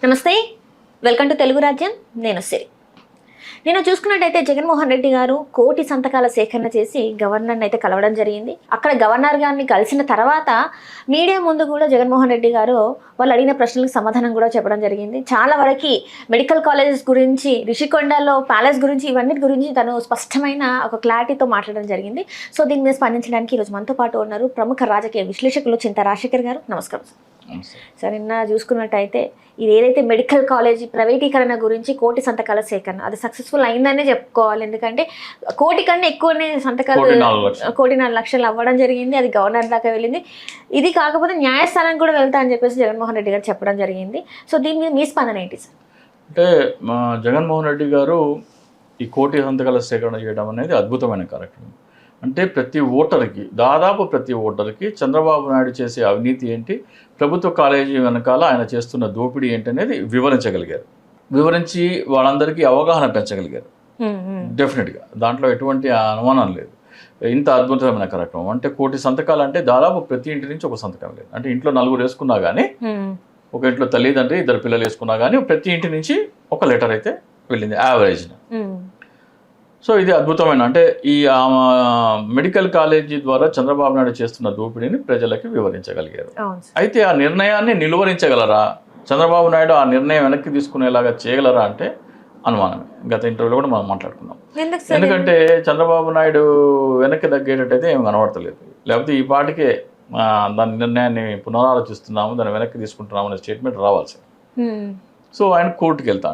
నమస్తే, welcome to Telugu రాజ్యం. నేను సిరి. నేను చూసుకున్నట్టయితే జగన్మోహన్ రెడ్డి గారు కోటి సంతకాల సేకరణ చేసి గవర్నర్ని అయితే కలవడం జరిగింది. అక్కడ గవర్నర్ గారిని కలిసిన తర్వాత మీడియా ముందు కూడా జగన్మోహన్ రెడ్డి గారు వాళ్ళు అడిగిన ప్రశ్నలకు సమాధానం కూడా చెప్పడం జరిగింది. చాలా వరకు మెడికల్ కాలేజెస్ గురించి, రిషికొండలో ప్యాలెస్ గురించి, ఇవన్నీ గురించి తను స్పష్టమైన ఒక క్లారిటీతో మాట్లాడడం జరిగింది. సో దీని మీద స్పందించడానికి ఈరోజు మనతో పాటు ఉన్నారు ప్రముఖ రాజకీయ విశ్లేషకులు చింతా రాజశేఖర్ గారు. నమస్కారం సార్. నిన్న చూసుకున్నట్టయితే ఇది ఏదైతే మెడికల్ కాలేజీ ప్రైవేటీకరణ గురించి కోటి సంతకాల సేకరణ అది సక్సెస్ఫుల్ అయిందనే చెప్పుకోవాలి. ఎందుకంటే కోటి కన్నా ఎక్కువనే సంతకాలు 1,04,00,000 అవ్వడం జరిగింది. అది గవర్నర్ దాకా వెళ్ళింది. ఇది కాకపోతే న్యాయస్థానానికి కూడా వెళ్తా అని చెప్పేసి జగన్మోహన్ రెడ్డి గారు చెప్పడం జరిగింది. సో దీని మీద మీ స్పందన ఏంటి సార్? అంటే మా జగన్మోహన్ రెడ్డి గారు ఈ కోటి సంతకాల సేకరణ చేయడం అనేది అద్భుతమైన కార్యక్రమం. అంటే దాదాపు ప్రతి ఓటర్కి చంద్రబాబు నాయుడు చేసే అవినీతి ఏంటి, ప్రభుత్వ కాలేజీ వెనకాల ఆయన చేస్తున్న దోపిడీ ఏంటి అనేది వివరించి వాళ్ళందరికీ అవగాహన పెంచగలిగారు. డెఫినెట్గా దాంట్లో ఎటువంటి అనుమానం లేదు. ఇంత అద్భుతమైన కార్యక్రమం అంటే కోటి సంతకాలు అంటే దాదాపు ప్రతి ఇంటి నుంచి ఒక సంతకం లేదు. అంటే ఇంట్లో 4 వేసుకున్నా కానీ, ఒక ఇంట్లో తల్లిదండ్రి 2 పిల్లలు వేసుకున్నా కానీ ప్రతి ఇంటి నుంచి ఒక లెటర్ అయితే వెళ్ళింది యావరేజ్న. సో ఇది అద్భుతమైన అంటే ఈ మెడికల్ కాలేజీ ద్వారా చంద్రబాబు నాయుడు చేస్తున్న దోపిడీని ప్రజలకి వివరించగలిగారు. అయితే ఆ నిర్ణయాన్ని నిలువరించగలరా, చంద్రబాబు నాయుడు ఆ నిర్ణయం వెనక్కి తీసుకునేలాగా చేయగలరా అంటే అనుమానమే. గత ఇంటర్వ్యూలో కూడా మనం మాట్లాడుకున్నాం. ఎందుకంటే చంద్రబాబు నాయుడు వెనక్కి తగ్గేటట్టయితే ఏమి కనబడతలేదు. లేకపోతే ఈ పాటికే దాని నిర్ణయాన్ని పునరాలోచిస్తున్నాము, దాన్ని వెనక్కి తీసుకుంటున్నాము అనే స్టేట్మెంట్ రావాల్సింది. సో ఆయన కోర్టుకి వెళ్తా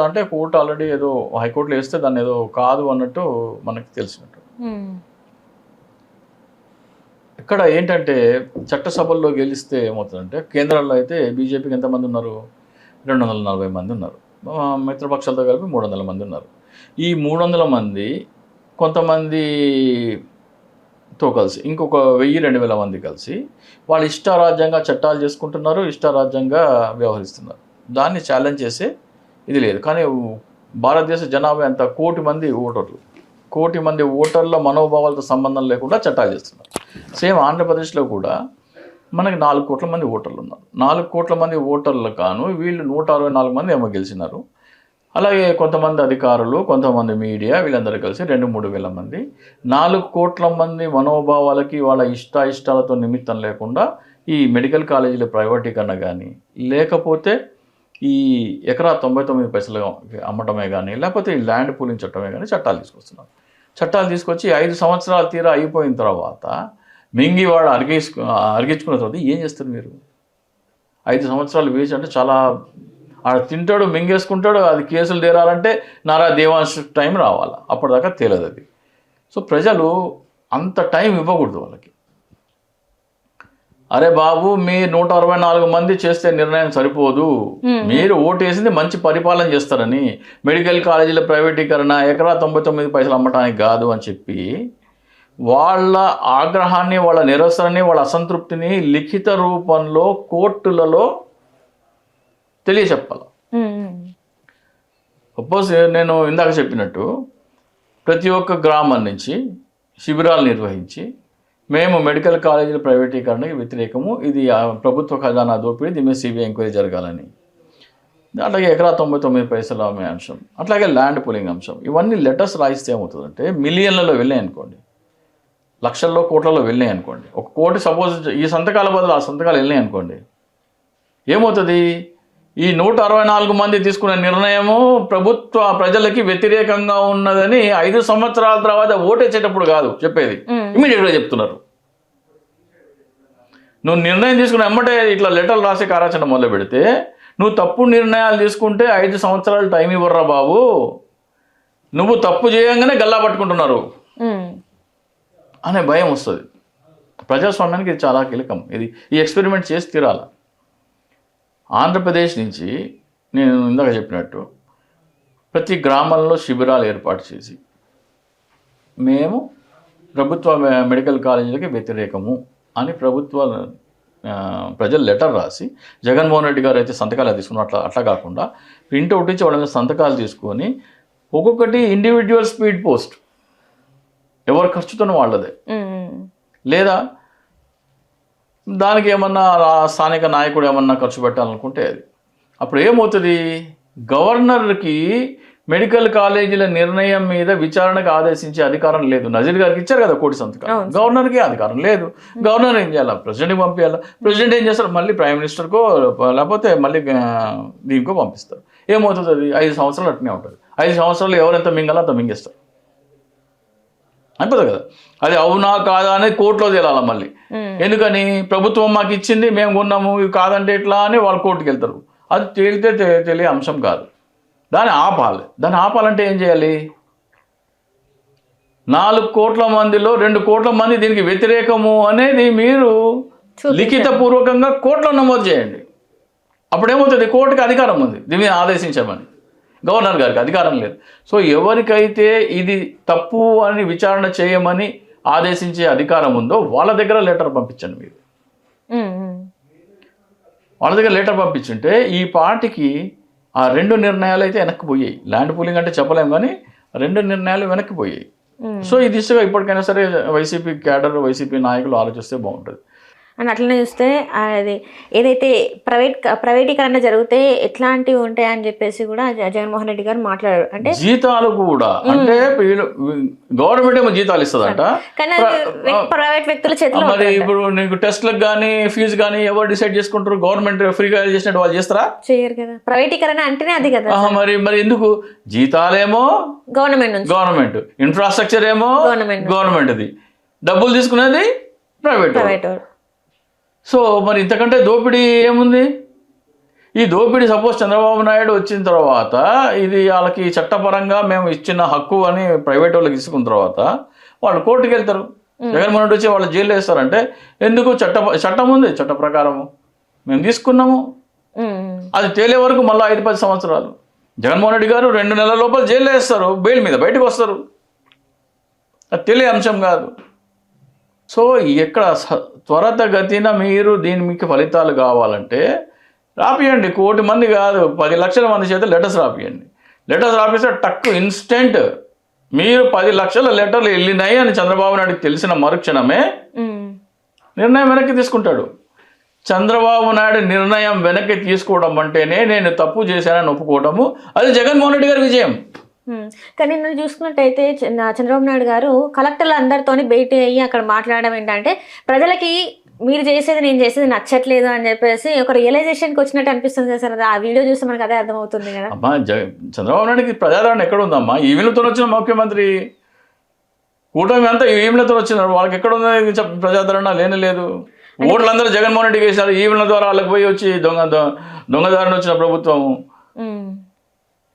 అంటే కోర్టు ఆల్రెడీ ఏదో హైకోర్టులో వేస్తే దాన్ని ఏదో కాదు అన్నట్టు మనకి తెలిసినట్టు. ఇక్కడ ఏంటంటే చట్టసభల్లో గెలిస్తే ఏమవుతుందంటే, కేంద్రంలో అయితే బీజేపీకి ఎంతమంది ఉన్నారు? 240 మంది ఉన్నారు. మిత్రపక్షాలతో కలిపి 300 మంది ఉన్నారు. ఈ 300 మంది కొంతమందితో కలిసి ఇంకొక 1000-2000 మంది కలిసి వాళ్ళు ఇష్టారాజ్యంగా చట్టాలు చేసుకుంటున్నారు, ఇష్టారాజ్యంగా వ్యవహరిస్తున్నారు. దాన్ని ఛాలెంజ్ చేసే ఇది లేదు. కానీ భారతదేశ జనాభా ఎంత? 1,00,00,000 మంది ఓటర్లు. 1,00,00,000 మంది ఓటర్ల మనోభావాలతో సంబంధం లేకుండా చట్టాలు చేస్తున్నారు. సేమ్ ఆంధ్రప్రదేశ్లో కూడా మనకి 4 కోట్ల మంది ఓటర్లు ఉన్నారు. 4 కోట్ల మంది ఓటర్లు కాను వీళ్ళు 164 మంది ఏమో గెలిచినారు. అలాగే కొంతమంది అధికారులు, కొంతమంది మీడియా, వీళ్ళందరూ కలిసి 2-3 వేల మంది 4 కోట్ల మంది మనోభావాలకి వాళ్ళ ఇష్టాలతో నిమిత్తం లేకుండా ఈ మెడికల్ కాలేజీల ప్రైవేటీకరణ కానీ, లేకపోతే ఈ ఎకరా 99 పైసలు అమ్మటమే కానీ, లేకపోతే ఈ ల్యాండ్ పూలింగ్ చట్టమే కానీ చట్టాలు తీసుకొస్తున్నారు. చట్టాలు తీసుకొచ్చి 5 సంవత్సరాలు తీరా అయిపోయిన తర్వాత మింగివాడు అరిగించుకున్న తర్వాత ఏం చేస్తారు మీరు? 5 సంవత్సరాలు వేసి అంటే చాలా ఆడ తింటాడు, మింగేసుకుంటాడు. అది కేసులు తీరాలంటే నారా దేవాంశ్ టైం రావాలి, అప్పటిదాకా తేలదు అది. సో ప్రజలు అంత టైం ఇవ్వకూడదు వాళ్ళకి. అరే బాబు, మీ 164 మంది చేస్తే నిర్ణయం సరిపోదు, మీరు ఓటేసింది మంచి పరిపాలన చేస్తారని, మెడికల్ కాలేజీల ప్రైవేటీకరణ ఎకరా 99 పైసలు అమ్మటానికి కాదు అని చెప్పి వాళ్ళ ఆగ్రహాన్ని, వాళ్ళ నిరసనని, వాళ్ళ అసంతృప్తిని లిఖిత రూపంలో కోర్టులలో తెలియచెప్పాలి. సపోజ్ నేను ఇందాక చెప్పినట్టు ప్రతి ఒక్క గ్రామం నుంచి శిబిరాలు నిర్వహించి మేము మెడికల్ కాలేజీల ప్రైవేటీకరణకి వ్యతిరేకము, ఇది ప్రభుత్వ ఖజానా దోపిడీ, దీని మీద సిబిఐ ఎంక్వైరీ జరగాలని, అట్లాగే ఎకరా 99 పైసలు అమ్మే అంశం, అట్లాగే ల్యాండ్ పూలింగ్ అంశం, ఇవన్నీ లెటర్స్ రాయిస్తే ఏమవుతుందంటే మిలియన్లలో వెళ్ళాయి అనుకోండి, లక్షల్లో కోట్లలో వెళ్ళాయి అనుకోండి. 1 కోటి సపోజ్ ఈ సంతకాల బదులు ఆ సంతకాలు వెళ్ళాయి అనుకోండి, ఏమవుతుంది? ఈ 164 మంది తీసుకునే నిర్ణయము ప్రజలకి వ్యతిరేకంగా ఉన్నదని 5 సంవత్సరాల తర్వాత ఓటేసేటప్పుడు కాదు చెప్పేది, ఇమీడియట్గా చెప్తున్నారు. నువ్వు నిర్ణయం తీసుకుని ఎమ్మటే ఇట్లా లెటర్లు రాసే కార్యాచరణ మొదలు పెడితే, నువ్వు తప్పు నిర్ణయాలు తీసుకుంటే 5 సంవత్సరాలు టైం ఇవ్వర్రా బాబు, నువ్వు తప్పు చేయంగానే గల్లా పట్టుకుంటున్నారు అనే భయం వస్తుంది. ప్రజాస్వామ్యానికి ఇది చాలా కీలకం. ఈ ఎక్స్పెరిమెంట్ చేసి తీరాల. ఆంధ్రప్రదేశ్ నుంచి నేను ఇందాక చెప్పినట్టు ప్రతి గ్రామంలో శిబిరాలు ఏర్పాటు చేసి మేము ప్రభుత్వ మెడికల్ కాలేజీలకి వ్యతిరేకము అని ప్రజలు లెటర్ రాసి, జగన్మోహన్ రెడ్డి గారు అయితే సంతకాలు తీసుకున్న అట్లా కాకుండా ప్రింట్ అవుట్ ఇచ్చి వాళ్ళ సంతకాలు తీసుకొని ఒక్కొక్కటి ఇండివిజువల్ స్పీడ్ పోస్ట్, ఎవరి ఖర్చుతో వాళ్ళదే, లేదా దానికి ఏమన్నా స్థానిక నాయకుడు ఏమన్నా ఖర్చు పెట్టాలనుకుంటే అది అప్పుడు ఏమవుతుంది, గవర్నర్కి మెడికల్ కాలేజీల నిర్ణయం మీద విచారణకు ఆదేశించే అధికారం లేదు. నజీర్ గారికి ఇచ్చారు కదా కోటి సంతకాలు, గవర్నర్కి అధికారం లేదు. గవర్నర్ ఏం చేయాలి, ప్రెసిడెంట్కి పంపించాలి. ప్రెసిడెంట్ ఏం చేస్తారు, మళ్ళీ ప్రైమ్ మినిస్టర్కో లేకపోతే మళ్ళీ దీనికో పంపిస్తారు. ఏమవుతుంది, అది 5 సంవత్సరాలు అట్నే ఉంటుంది. 5 సంవత్సరాలు ఎవరెంత మింగాలో అంత మింగేస్తారు, అయిపోతుంది కదా. అది అవునా కాదా అనేది కోర్టులో తేలాలి మళ్ళీ. ఎందుకని, ప్రభుత్వం మాకు ఇచ్చింది, మేము కొన్నాము, ఇవి కాదంటే ఎట్లా అని వాళ్ళు కోర్టుకు వెళ్తారు. అది తేలితే తెలియ అంశం కాదు. దాన్ని ఆపాలంటే ఏం చేయాలి, 4 కోట్ల మందిలో 2 కోట్ల మంది దీనికి వ్యతిరేకము అనేది మీరు లిఖితపూర్వకంగా కోర్టులో నమోదు చేయండి. అప్పుడేమవుతుంది, కోర్టుకి అధికారం ఉంది దీని మీద ఆదేశించమని, గవర్నర్ గారికి అధికారం లేదు. సో ఎవరికైతే ఇది తప్పు అని విచారణ చేయమని ఆదేశించే అధికారం ఉందో వాళ్ళ దగ్గర లెటర్ పంపించండి. మీరు వాళ్ళ దగ్గర లెటర్ పంపించుంటే ఈ పార్టీకి ఆ 2 నిర్ణయాలు అయితే వెనక్కి పోయాయి. ల్యాండ్ పూలింగ్ అంటే చెప్పలేము, కానీ 2 నిర్ణయాలు వెనక్కి పోయాయి. సో ఈ దిశగా ఇప్పటికైనా సరే వైసీపీ క్యాడర్, వైసీపీ నాయకులు ఆలోచిస్తే బాగుంటుంది. అండ్ అట్లనే చూస్తే అది ఏదైతే ప్రైవేటీకరణ జరిగితే ఎట్లాంటివి ఉంటాయని చెప్పేసి కూడా జగన్మోహన్ రెడ్డి గారు మాట్లాడారు. అంటే జీతాలు కూడా, అంటే గవర్నమెంట్ ఏమో జీతాలు ఇస్తుందంట, కానీ ప్రైవేట్ వ్యక్తుల చేతిలో. మరి ఇప్పుడు నీకు టెస్ట్లకు కానీ ఫీజు కానీ ఎవరు డిసైడ్ చేసుకుంటారు, గవర్నమెంట్ ఫ్రీగా చేసినట్టు వాళ్ళు చేస్తారా? చేయరు కదా. ప్రైవేటీకరణ అంటేనే అది కదా. మరి ఎందుకు, జీతాలేమో గవర్నమెంట్, ఇన్ఫ్రాస్ట్రక్చర్ ఏమో గవర్నమెంట్ది, డబ్బులు తీసుకునేది ప్రైవేట్. సో మరి ఇంతకంటే దోపిడీ ఏముంది? ఈ దోపిడీ సపోజ్ చంద్రబాబు నాయుడు వచ్చిన తర్వాత ఇది వాళ్ళకి చట్టపరంగా మేము ఇచ్చిన హక్కు అని ప్రైవేట్ వాళ్ళకి తీసుకున్న తర్వాత వాళ్ళు కోర్టుకు వెళ్తారు. జగన్మోహన్ రెడ్డి వచ్చి వాళ్ళు జైలు వేస్తారంటే ఎందుకు, చట్టం ఉంది, చట్ట ప్రకారము మేము తీసుకున్నాము, అది తేలే వరకు మళ్ళీ 5-10 సంవత్సరాలు. జగన్మోహన్ రెడ్డి గారు 2 నెలల లోపల జైలు వేస్తారు, బెయిల్ మీద బయటకు వస్తారు. అది తెలియ అంశం కాదు. సో ఎక్కడ త్వరితగతిన మీరు మీకు ఫలితాలు కావాలంటే రాపియండి. 1 కోటి మంది కాదు, 10 లక్షల మంది చేత లెటర్స్ రాపియండి. లెటర్స్ రాపిస్తే టక్కు ఇన్స్టెంట్ మీరు 10 లక్షల లెటర్లు వెళ్ళినాయి అని చంద్రబాబు నాయుడుకి తెలిసిన మరుక్షణమే నిర్ణయం వెనక్కి తీసుకుంటాడు. చంద్రబాబు నాయుడు నిర్ణయం వెనక్కి తీసుకోవడం అంటేనే నేను తప్పు చేశానని ఒప్పుకోవడము, అది జగన్మోహన్ రెడ్డి గారి విజయం. కానీ నేను చూసుకున్నట్టయితే చంద్రబాబు నాయుడు గారు కలెక్టర్లు అందరితోని భేటీ అయ్యి అక్కడ మాట్లాడడం ఏంటంటే ప్రజలకి మీరు చేసేది నేను చేసేది నచ్చట్లేదు అని చెప్పేసి ఒక రియలైజేషన్కి వచ్చినట్టు అనిపిస్తుంది కదా సార్. ఆ వీడియో చూస్తే మనకు అదే అర్థమవుతుంది కదా. అమ్మా చంద్రబాబు నాయుడుకి ప్రజాదరణ ఎక్కడ ఉందమ్మా? ఈవీలతో వచ్చిన ముఖ్యమంత్రి, కూటమి అంతా ఈవీలతో వచ్చినారు, వాళ్ళకి ఎక్కడ ఉంది ప్రజాదరణ? లేదు. ఓట్లందరూ జగన్మోహన్ రెడ్డికి వేసినారు, ఈవీల ద్వారా వాళ్ళకి పోయి వచ్చి దొంగదారిని వచ్చిన ప్రభుత్వము.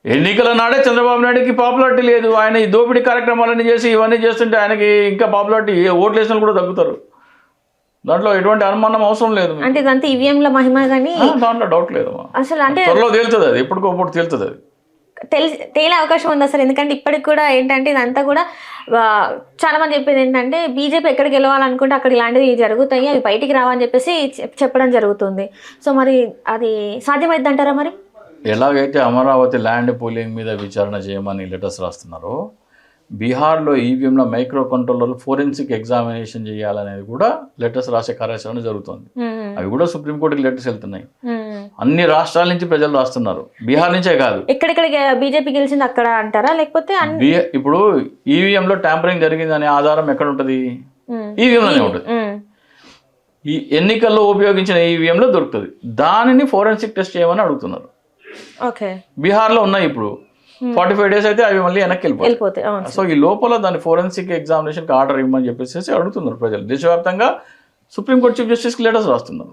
ఎన్నికల నాడే చంద్రబాబు నాయుడుకి పాపులారిటీ లేదు. ఆయన ఈ దోపిడీ కార్యక్రమాలన్నీ చేసి ఇవన్నీ చేస్తుంటే ఆయనకి ఇంకా పాపులారిటీ, ఓట్లు వేసిన కూడా తగ్గుతారు. దాంట్లో ఎటువంటి అనుమానం అవసరం లేదు. అంటే ఇదంతా ఈవీఎంల మహిమ, కానీ దాంట్లో డౌట్ లేదు. అసలు అంటే త్వరలో తేలుతుంది, అది ఎప్పటికోప్పుడు తేలుతుంది. అది తేలే అవకాశం ఉంది అసలు. ఎందుకంటే ఇప్పటికి కూడా ఏంటంటే ఇదంతా కూడా చాలా మంది చెప్పేది ఏంటంటే బీజేపీ ఎక్కడికి వెళ్ళాలనుకుంటే అక్కడ ఇలాంటివి జరుగుతాయి, అవి బయటికి రావని చెప్పేసి చెప్పడం జరుగుతుంది. సో మరి అది సాధ్యమైంది అంటారా? మరి ఎలాగైతే అమరావతి ల్యాండ్ పూలింగ్ మీద విచారణ చేయమని లెటర్స్ రాస్తున్నారో, బీహార్లో ఈవీఎంలో మైక్రో కంట్రోలర్ ఫోరెన్సిక్ ఎగ్జామినేషన్ చేయాలనేది కూడా లెటర్స్ రాసే కార్యాచరణ జరుగుతుంది. అవి కూడా సుప్రీంకోర్టుకి లెటర్స్ వెళ్తున్నాయి. అన్ని రాష్ట్రాల నుంచి ప్రజలు రాస్తున్నారు, బీహార్ నుంచే కాదు. ఎక్కడెక్కడ బీజేపీ గెలిచింది అక్కడ అంటారా, లేకపోతే ఇప్పుడు ఈవీఎంలో ట్యాంపరింగ్ జరిగిందనే ఆధారం ఎక్కడ ఉంటుంది? ఈవీఎంలోనే ఉంటుంది. ఈ ఎన్నికల్లో ఉపయోగించిన ఈవీఎంలో దొరుకుతుంది, దానిని ఫోరెన్సిక్ టెస్ట్ చేయమని అడుగుతున్నారు. బీహార్లో ఉన్నాయి ఇప్పుడు 45 days అయితే అవి మళ్ళీ వెనక్కి వెళ్ళిపోతాయి. సో ఈ లోపల దాని ఫోరెన్సిక్ ఎగ్జామినేషన్కి ఆర్డర్ ఇవ్వమని చెప్పేసి అడుగుతున్నారు ప్రజలు. దేశవ్యాప్తంగా సుప్రీంకోర్టు చీఫ్ జస్టిస్కి లెటర్స్ రాస్తున్నారు.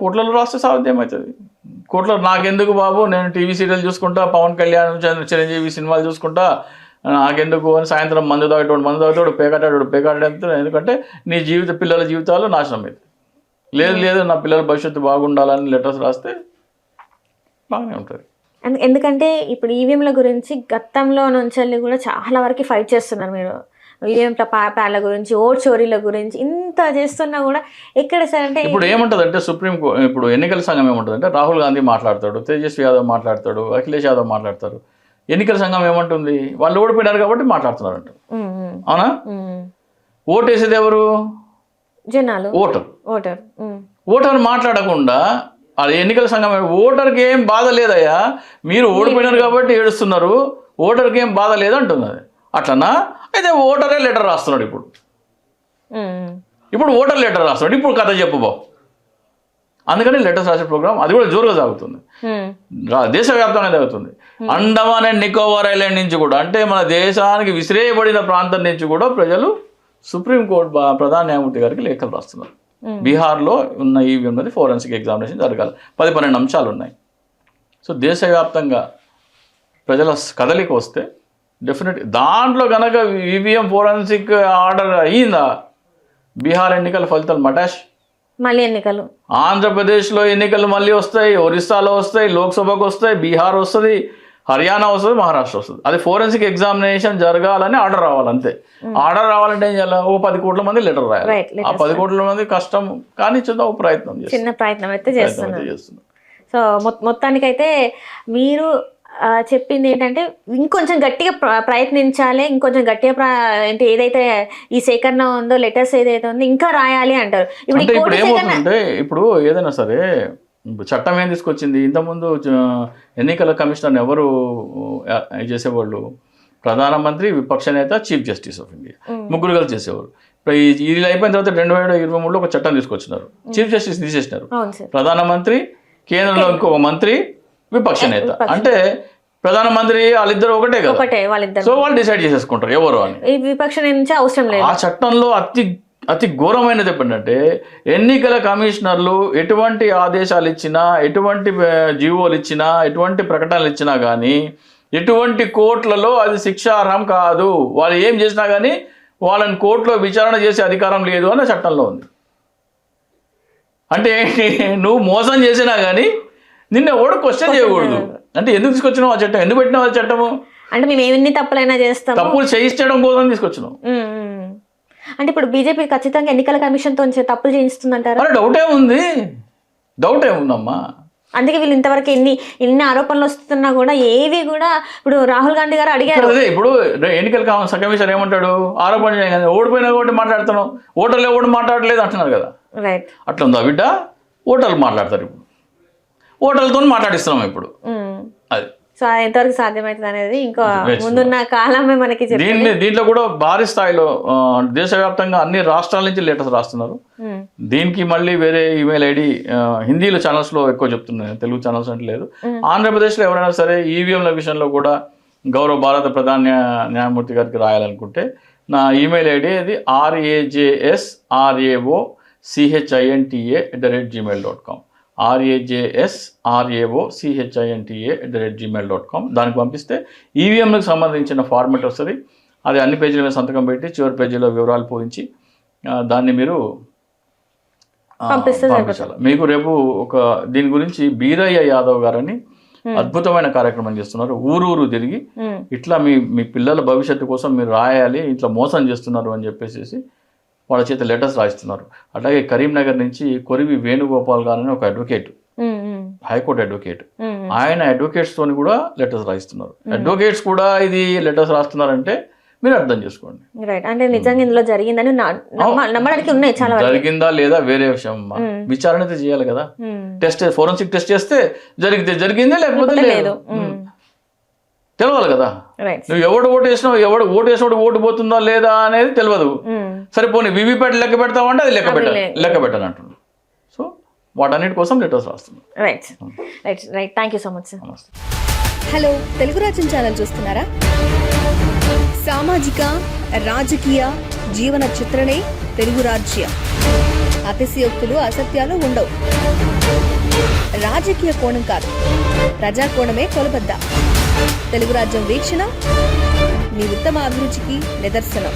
కోట్లలో రాస్తే సాధ్యమవుతుంది. కోట్ల నాకెందుకు బాబు, నేను టీవీ సీరియల్ చూసుకుంటా, పవన్ కళ్యాణ్ చిరంజీవి సినిమాలు చూసుకుంటా, నాకెందుకు అని సాయంత్రం మందు తాగేటోడు పేకాటాడు. ఎందుకంటే నీ పిల్లల జీవితాలు నాశనం అవుతుంది. లేదు నా పిల్లల భవిష్యత్తు బాగుండాలని లెటర్స్ రాస్తే బాగానే ఉంటుంది. ఎందుకంటే ఇప్పుడు ఈవీఎంల గురించి గతంలో నుంచి కూడా చాలా వరకు ఫైట్ చేస్తున్నారు మీరు. ఈవీఎం ప్యాడ్ల గురించి, ఓట్ చోరీల గురించి ఇంత చేస్తున్నా కూడా ఎక్కడ సార్ అంటే ఇప్పుడు ఏముంటుంది అంటే ఇప్పుడు ఎన్నికల సంఘం ఏముంటుంది అంటే రాహుల్ గాంధీ మాట్లాడతాడు, తేజస్వి యాదవ్ మాట్లాడతాడు, అఖిలేష్ యాదవ్ మాట్లాడతారు. ఎన్నికల సంఘం ఏమంటుంది, వాళ్ళు ఓడిపోయినారు కాబట్టి మాట్లాడుతున్నారంట. అవునా? ఓటు వేసేది ఎవరు? జనాలు, ఓటర్ మాట్లాడకుండా అది ఎన్నికల సంఘం ఓటర్కి ఏం బాధ లేదయ్యా, మీరు ఓడిపోయినారు కాబట్టి ఏడుస్తున్నారు, ఓటర్కి ఏం బాధ లేదంటున్నది. అట్లనా? అయితే ఓటరే లెటర్ రాస్తున్నాడు ఇప్పుడు ఓటర్ లెటర్ రాస్తున్నాడు. ఇప్పుడు కథ చెప్పు బాబు. అందుకని లెటర్స్ రాసే ప్రోగ్రామ్ అది కూడా జోరుగా సాగుతుంది, దేశవ్యాప్తంగా జరుగుతుంది. అండమాన్ అండ్ నికోబార్ ఐలాండ్ నుంచి కూడా, అంటే మన దేశానికి విసిరేయబడిన ప్రాంతం నుంచి కూడా ప్రజలు సుప్రీంకోర్టు ప్రధాన న్యాయమూర్తి గారికి లేఖలు రాస్తున్నారు. బీహార్లో ఉన్న ఈవీఎం అనేది ఫోరెన్సిక్ ఎగ్జామినేషన్ జరగాలి, 10-12 అంశాలు ఉన్నాయి. సో దేశవ్యాప్తంగా ప్రజల కదలిక వస్తే డెఫినెట్ దాంట్లో కనుక ఈవీఎం ఫోరెన్సిక్ ఆర్డర్ అయ్యిందా, బీహార్ ఎన్నికల ఫలితాలు మటాష్, మళ్ళీ ఎన్నికలు, ఆంధ్రప్రదేశ్లో ఎన్నికలు మళ్ళీ వస్తాయి, ఒరిస్సాలో వస్తాయి, లోక్సభకు వస్తాయి, బీహార్ వస్తుంది, హర్యానా వస్తుంది, మహారాష్ట్ర వస్తుంది. అది ఫోరెన్సిక్ ఎగ్జామినేషన్ జరగాలని ఆర్డర్ రావాలి అంతే. ఆర్డర్ రావాలంటే ఏం చేయాలి? 10 కోట్ల మంది లెటర్ రాయాలి. ఆ 10 కోట్ల మంది కష్టం, కానీ చిన్న ప్రయత్నం, చిన్న ప్రయత్నం అయితే చేస్తున్నారు. సో మొత్తానికైతే మీరు చెప్పింది ఏంటంటే ఇంకొంచెం గట్టిగా ప్రయత్నించాలి, ఇంకొంచెం గట్టిగా అంటే ఏదైతే ఈ సేకరణ ఉందో లెటర్స్ ఏదైతే ఉందో ఇంకా రాయాలి అంటారు. ఇప్పుడు ఏమవుతుందంటే, ఇప్పుడు ఏదైనా సరే చట్టం ఏం తీసుకొచ్చింది, ఇంతకుముందు ఎన్నికల కమిషనర్ ఎవరు చేసేవాళ్ళు? ప్రధానమంత్రి, విపక్ష నేత, చీఫ్ జస్టిస్ ఆఫ్ ఇండియా, ముగ్గురు కలిసి చేసేవారు. ఇప్పుడు ఇది అయిపోయిన తర్వాత 2023లో ఒక చట్టం తీసుకొచ్చినారు, చీఫ్ జస్టిస్ తీసేసినారు. ప్రధానమంత్రి, కేంద్రంలో ఇంకొక మంత్రి, విపక్ష నేత. అంటే ప్రధానమంత్రి వాళ్ళిద్దరు ఒకటే కదా, సో వాళ్ళు డిసైడ్ చేసేసుకుంటారు ఎవరు అని. విపక్ష నుంచి అవసరం లేదు. ఆ చట్టంలో అతి ఘోరమైనది ఏంటంటే, ఎన్నికల కమిషనర్లు ఎటువంటి ఆదేశాలు ఇచ్చినా, ఎటువంటి జీవోలు ఇచ్చినా, ఎటువంటి ప్రకటనలు ఇచ్చినా కానీ ఎటువంటి కోర్టులలో అది శిక్షార్హం కాదు. వాళ్ళు ఏం చేసినా కానీ వాళ్ళని కోర్టులో విచారణ చేసే అధికారం లేదు అనే చట్టంలో ఉంది. అంటే నువ్వు మోసం చేసినా కానీ నిన్న ఎవడు క్వశ్చన్ చేయకూడదు. అంటే ఎందుకు తీసుకొచ్చినావు ఆ చట్టం, ఎందుకు పెట్టినావు ఆ చట్టము? అంటే మేము ఎన్ని తప్పులైనా చేస్తాం, తప్పులు చేయించడం కోసం తీసుకొచ్చినాం. అంటే ఇప్పుడు బీజేపీ ఖచ్చితంగా ఎన్నికల కమిషన్తో తప్పులు చేయిస్తుందంటారా? డౌట్ ఏముందమ్మా. అందుకే వీళ్ళు ఇంతవరకు ఎన్ని ఆరోపణలు వస్తున్నా కూడా ఏవి కూడా, ఇప్పుడు రాహుల్ గాంధీ గారు అడిగారు, అదే ఇప్పుడు ఎన్నికల కమిషన్ ఏమంటాడు, ఆరోపణ చేయగానే ఓడిపోయినా ఒకటి మాట్లాడుతున్నాం, ఓటర్లు ఎవరు మాట్లాడలేదు అంటున్నారు కదా. రైట్, అట్లా ఉందా బిడ్డ? ఓటర్లు మాట్లాడతారు, ఇప్పుడు ఓటర్లతో మాట్లాడిస్తున్నాం ఇప్పుడు. అది సో ఎంతవరకు సాధ్యమవుతుంది అనేది ఇంకా ముందున్న కాలమే మనకి. దీంట్లో కూడా భారీ స్థాయిలో దేశవ్యాప్తంగా అన్ని రాష్ట్రాల నుంచి లెటర్స్ రాస్తున్నారు. దీనికి మళ్ళీ వేరే ఈమెయిల్ ఐడి హిందీలో ఛానల్స్లో ఎక్కువ చెప్తున్నాను, తెలుగు ఛానల్స్ అంటే లేదు. ఆంధ్రప్రదేశ్లో ఎవరైనా సరే ఈవీఎంల విషయంలో కూడా గౌరవ భారత ప్రధాన న్యాయమూర్తి గారికి రాయాలనుకుంటే నా ఈమెయిల్ ఐడి అది rajsraocinta@gmail.com rajsraocinta@gmail.com. దానికి పంపిస్తే ఈవీఎంలకు సంబంధించిన ఫార్మెట్ వస్తుంది. అది అన్ని పేజీల మీద సంతకం పెట్టి చివరి పేజీలో వివరాలు పూరించి దాన్ని మీరు పంపించాలి. మీకు రేపు దీని గురించి బీరయ్య యాదవ్ గారని అద్భుతమైన కార్యక్రమం చేస్తున్నారు. ఊరూరు తిరిగి ఇట్లా మీ పిల్లల భవిష్యత్తు కోసం మీరు రాయాలి, ఇట్లా మోసం చేస్తున్నారు అని చెప్పేసి వాళ్ళ చేత లెటర్స్ రాయిస్తున్నారు. అట్లాగే కరీంనగర్ నుంచి కొరివి వేణుగోపాల్ గారు అని ఒక అడ్వకేట్, హైకోర్టు అడ్వకేట్, ఆయన అడ్వకేట్స్ తోని కూడా లెటర్స్ రాయిస్తున్నారు. అడ్వకేట్స్ కూడా ఇది లెటర్స్ రాస్తున్నారంటే మీరు అర్థం చేసుకోండి. అంటే నిజంగా ఇందులో జరిగిందని నమ్మడానికి ఉన్నాయి, చాలా జరిగిందా లేదా వేరే విషయం, విచారణ అయితే చేయాలి కదా. టెస్ట్, ఫోరెన్సిక్ టెస్ట్ చేస్తే జరిగిందే లేకపోతే లేదు తెలియాలి కదా. నువ్వు ఎవడు ఓటు వేసినోడు ఓటు పోతుందా లేదా అనేది తెలియదు. సరిపోనీ వీవీప్యాట్ లెక్క పెడతావంటే అది లెక్క పెట్టాలంటున్నాడు. సో వాటన్నిటి కోసం లెటర్స్ రాస్తున్నాం. Right. Thank you so much sir. Hello, Telugu Rajyam channel చూస్తున్నారా? సామాజిక, రాజకీయ, జీవన చిత్రణే తెలుగు రాజ్యం. అతిశయోక్తులు, అసత్యాలు ఉండవు. రాజకీయ కోణం కాదు, ప్రజా కోణమే కొలబద్ద. తెలుగు రాజ్యం వీక్షణ మీ ఉత్తమ అభిరుచికి నిదర్శనం.